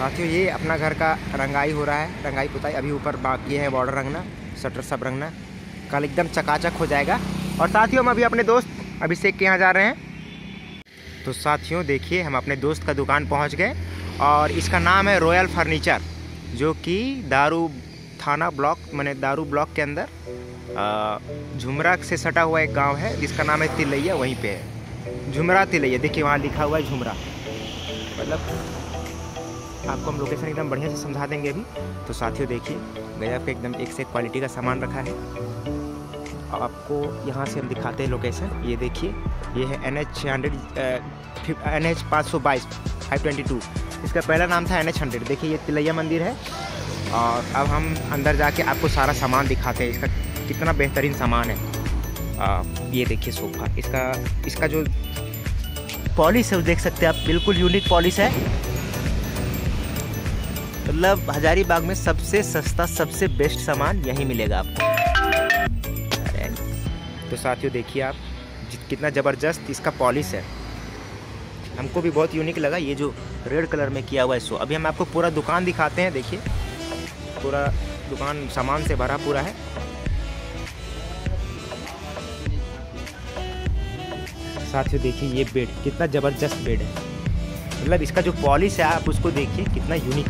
साथियों ये अपना घर का रंगाई हो रहा है, रंगाई पुताई अभी ऊपर बाकी है, बॉर्डर रंगना, शटर सब रंगना, कल एकदम चकाचक हो जाएगा। और साथियों हम अभी अपने दोस्त अभिषेक के यहाँ जा रहे हैं। तो साथियों देखिए हम अपने दोस्त का दुकान पहुँच गए और इसका नाम है रॉयल फर्नीचर, जो कि दारू थाना ब्लॉक माने दारू ब्लॉक के अंदर झुमरा से सटा हुआ एक गांव है जिसका नाम है तिलैया, वहीं पे है झुमरा तिलैया। देखिए वहाँ लिखा हुआ है झुमरा, मतलब आपको हम लोकेशन एकदम बढ़िया से समझा देंगे अभी। तो साथियों देखिए गजब का एकदम एक से क्वालिटी का सामान रखा है। आपको यहाँ से हम दिखाते हैं लोकेशन। ये देखिए ये है NH 522 522। इसका पहला नाम था NH 100। देखिए ये तिलैया मंदिर है और अब हम अंदर जाके आपको सारा सामान दिखाते हैं, इसका कितना बेहतरीन सामान है। ये देखिए सोफा, इसका जो पॉलिश है वो देख सकते हैं आप, बिल्कुल यूनिक पॉलिश है। मतलब हजारीबाग में सबसे सस्ता सबसे बेस्ट सामान यहीं मिलेगा आपको। तो साथियों देखिए आप कितना ज़बरदस्त इसका पॉलिश है, हमको भी बहुत यूनिक लगा ये जो रेड कलर में किया हुआ है। सो अभी हम आपको पूरा दुकान दिखाते हैं। देखिए पूरा दुकान सामान से भरा पूरा है। साथियों देखिए ये बेड कितना ज़बरदस्त बेड है, मतलब इसका जो पॉलिश है आप उसको देखिए कितना यूनिक।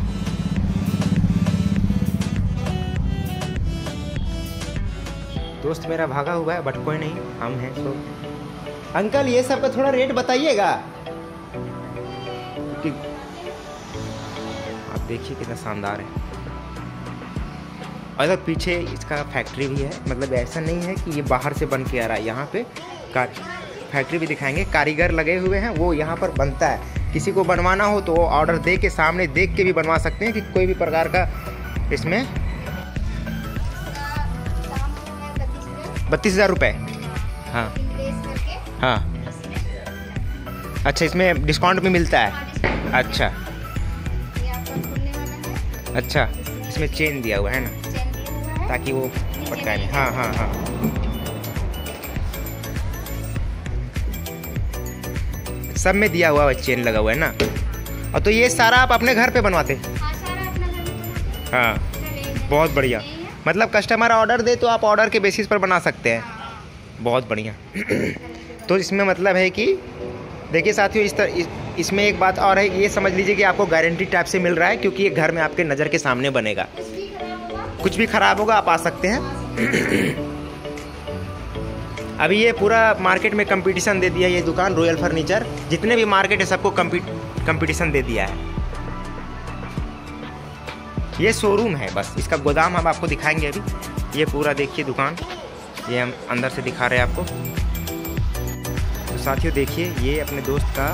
दोस्त मेरा भागा हुआ है बट कोई नहीं, हम हैं तो। अंकल ये सब का थोड़ा रेट बताइएगा, क्योंकि आप देखिए कितना शानदार है। और इधर पीछे इसका फैक्ट्री भी है, मतलब ऐसा नहीं है कि ये बाहर से बन के आ रहा है, यहाँ पे फैक्ट्री भी दिखाएंगे, कारीगर लगे हुए हैं, वो यहाँ पर बनता है। किसी को बनवाना हो तो वो ऑर्डर दे के सामने देख के भी बनवा सकते हैं कि कोई भी प्रकार का। इसमें 32,000 रुपये। हाँ हाँ अच्छा, इसमें डिस्काउंट भी मिलता है। अच्छा अच्छा, इसमें चेन दिया हुआ है ना ताकि वो पटकाए नहीं। हाँ हाँ हाँ सब में दिया हुआ है, चेन लगा हुआ है ना। और तो ये सारा आप अपने घर पे बनवाते? हाँ बहुत बढ़िया, मतलब कस्टमर ऑर्डर दे तो आप ऑर्डर के बेसिस पर बना सकते हैं, बहुत बढ़िया। तो इसमें मतलब है कि देखिए साथियों इसमें एक बात और है, ये समझ लीजिए कि आपको गारंटी टाइप से मिल रहा है, क्योंकि ये घर में आपके नज़र के सामने बनेगा। कुछ भी खराब होगा आप आ सकते हैं। अभी ये पूरा मार्केट में कंपटीशन दे दिया ये दुकान रॉयल फर्नीचर, जितने भी मार्केट है सबको कंपटीशन दे दिया है। ये शोरूम है, बस इसका गोदाम हम आपको दिखाएंगे अभी। ये पूरा देखिए दुकान, ये हम अंदर से दिखा रहे हैं आपको। तो साथियों देखिए ये अपने दोस्त का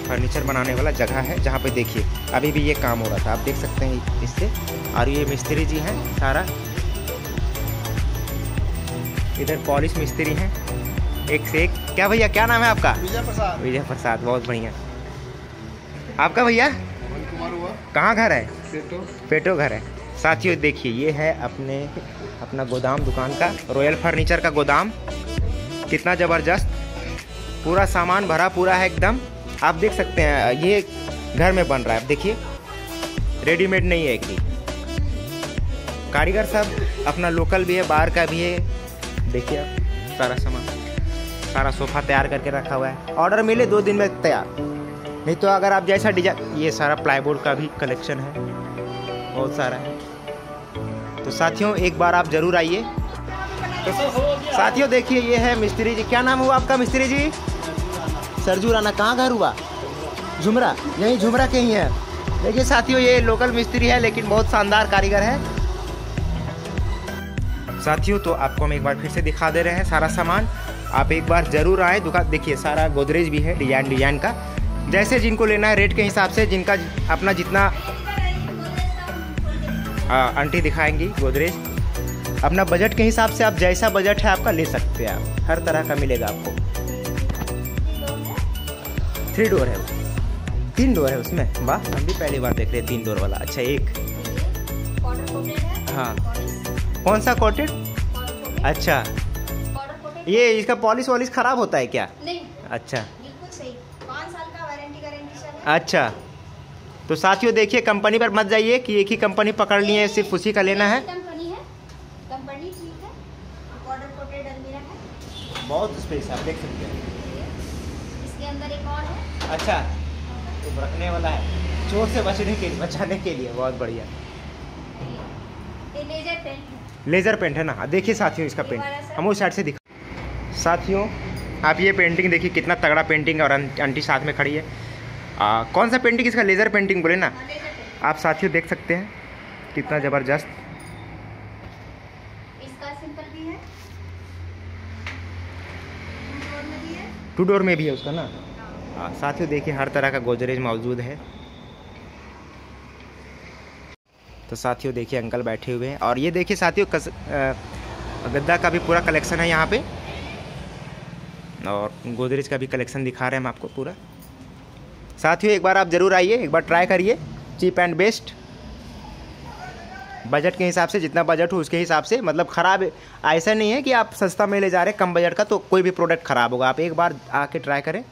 फर्नीचर बनाने वाला जगह है, जहाँ पे देखिए अभी भी ये काम हो रहा था, आप देख सकते हैं इससे। और ये मिस्त्री जी हैं सारा, इधर पॉलिश मिस्त्री हैं एक से एक। क्या भैया क्या नाम है आपका? विजय प्रसाद। विजय प्रसाद, बहुत बढ़िया। आपका भैया कहाँ घर है? पेटो घर है। साथियों देखिए ये है अपना गोदाम दुकान का, रॉयल फर्नीचर का गोदाम, कितना ज़बरदस्त, पूरा सामान भरा पूरा है एकदम। आप देख सकते हैं ये घर में बन रहा है, देखिए रेडीमेड नहीं है एक भी। कारीगर सब अपना लोकल भी है, बाहर का भी है। देखिए आप सारा सामान, सारा सोफा तैयार करके रखा हुआ है, ऑर्डर मिले 2 दिन में तैयार। नहीं तो अगर आप जैसा डिजाइन, ये सारा प्लाईवुड का भी कलेक्शन है, बहुत सारा है। तो साथियों एक बार आप जरूर आइए। तो साथियों देखिए ये है मिस्त्री जी, क्या नाम हुआ आपका मिस्त्री जी? सरजू राणा। कहाँ घर हुआ? झुमरा, यहीं झुमरा के ही है। देखिए साथियों ये लोकल मिस्त्री है लेकिन बहुत शानदार कारीगर है। साथियों तो आपको हम एक बार फिर से दिखा दे रहे हैं सारा सामान, आप एक बार जरूर आए दुकान। देखिए सारा गोदरेज भी है डिजाइन का, जैसे जिनको लेना है रेट के हिसाब से, जिनका अपना जितना आंटी दिखाएंगी गोदरेज, अपना बजट के हिसाब से आप जैसा बजट है आपका ले सकते हैं आप, हर तरह का मिलेगा आपको। 3 डोर है, 3 डोर है उसमें। वाह हम भी पहली बार देख रहे हैं 3 डोर वाला। अच्छा एक हाँ, कौन सा कोटेड? अच्छा ये इसका पॉलिश वॉलिश खराब होता है क्या? नहीं। अच्छा बिल्कुल सही, 5 साल का वारंटी गारंटी सब है। अच्छा तो साथियों देखिए, कंपनी पर मत जाइए कि एक ही कंपनी पकड़ लिए है, सिर्फ उसी का लेना है। कंपनी है, कंपनी ठीक है, बॉर्डर कोटेड अलमीरा है, बहुत स्पेस है, आप देख सकते हैं। इसके अंदर एक और है। अच्छा, तो रखने वाला है, चोट से बचाने के लिए बहुत बढ़िया। ये लेजर पेंट है। लेजर पेंट है ना। देखिए साथियों इसका पेंट, हम उस साइड से दिखा। साथियों आप ये पेंटिंग देखिए, कितना तगड़ा पेंटिंग है, और आंटी साथ में खड़ी है। कौन सा पेंटिंग? इसका लेजर पेंटिंग बोले ना आप साथियों, देख सकते हैं कितना ज़बरदस्त। इसका सिंपल भी है, टू डोर में भी है, 2 डोर में भी है उसका ना। साथियों देखिए, हर तरह का गोदरेज मौजूद है। तो साथियों देखिए अंकल बैठे हुए हैं, और ये देखिए साथियों गद्दा का भी पूरा कलेक्शन है यहाँ पे, और गोदरेज का भी कलेक्शन दिखा रहे हैं हम आपको पूरा। साथियों एक बार आप ज़रूर आइए, एक बार ट्राई करिए, चीप एंड बेस्ट, बजट के हिसाब से, जितना बजट हो उसके हिसाब से। मतलब ख़राब ऐसा नहीं है कि आप सस्ता में ले जा रहे हैं कम बजट का तो कोई भी प्रोडक्ट ख़राब होगा। आप एक बार आके ट्राई करें,